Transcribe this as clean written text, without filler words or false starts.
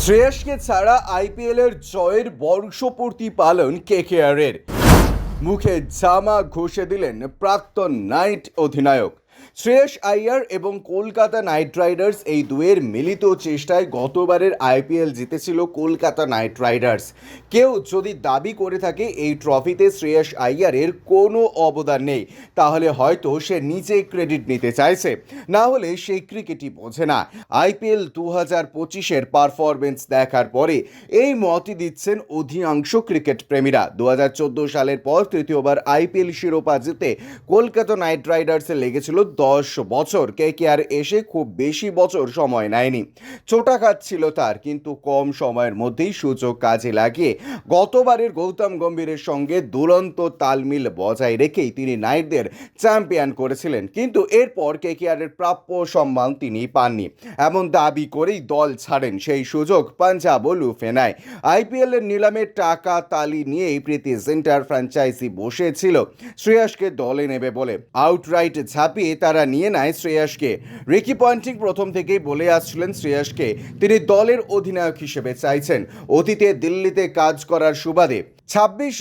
শ্রেয়সকে ছাড়া আইপিএলের জয়ের বর্ষপূর্তি পালন কেকেআরের। মুখে জামা ঘষে দিলেন প্রাক্তন নাইট অধিনায়ক। শ্রেয়স আইয়ার এবং কলকাতা নাইট রাইডার্স এই দুয়ের মিলিত চেষ্টায় গতবারের আইপিএল জিতেছিল কলকাতা নাইট রাইডার্স। কেউ যদি দাবি করে থাকে এই ট্রফিতে শ্রেয়স আইয়ারের কোনো অবদান নেই, তাহলে হয়তো সে নিজে ক্রেডিট নিতে চাইছে, না হলে সেই ক্রিকেটই বোঝে না। আইপিএল 2025-এর পারফরমেন্স দেখার পরে এই মতই দিচ্ছেন অধিকাংশ ক্রিকেট প্রেমীরা। 2014 সালের পর তৃতীয়বার আইপিএল শিরোপা জিতে কলকাতা নাইট রাইডার্সে লেগেছিল 10 বছর। কেকেআর এসে খুব বেশি বছর সময় নেয়নি, চোটা খাচ্ছিল তার, কিন্তু কম সময়ের মধ্যেই সুযোগ কাজে লাগিয়ে গতবারের গৌতম গম্ভীরের সঙ্গে দুরন্ত তালমিল বজায় রেখেই তিনি নাইটদের চ্যাম্পিয়ন করেছিলেন। কিন্তু এরপর কেকেআরের প্রাপ্য সম্মান তিনি পাননি, এমন দাবি করেই দল ছাড়েন। সেই সুযোগ পাঞ্জাবও লুফে নেয়। আইপিএল এর নিলামে টাকা তালি নিয়েই প্রীতি জিন্টার ফ্র্যাঞ্চাইজি বসেছিল শ্রেয়সকে দলে নেবে বলে। আউটরাইট ঝাঁপিয়ে তারা নিয়ে নেয় শ্রেয়সকে। রিকি পন্টিং প্রথম থেকেই বলে আসছিলেন শ্রেয়সকে তিনি দলের অধিনায়ক হিসেবে চাইছেন। অতীতে দিল্লিতে কাজ করার সুবাদে 26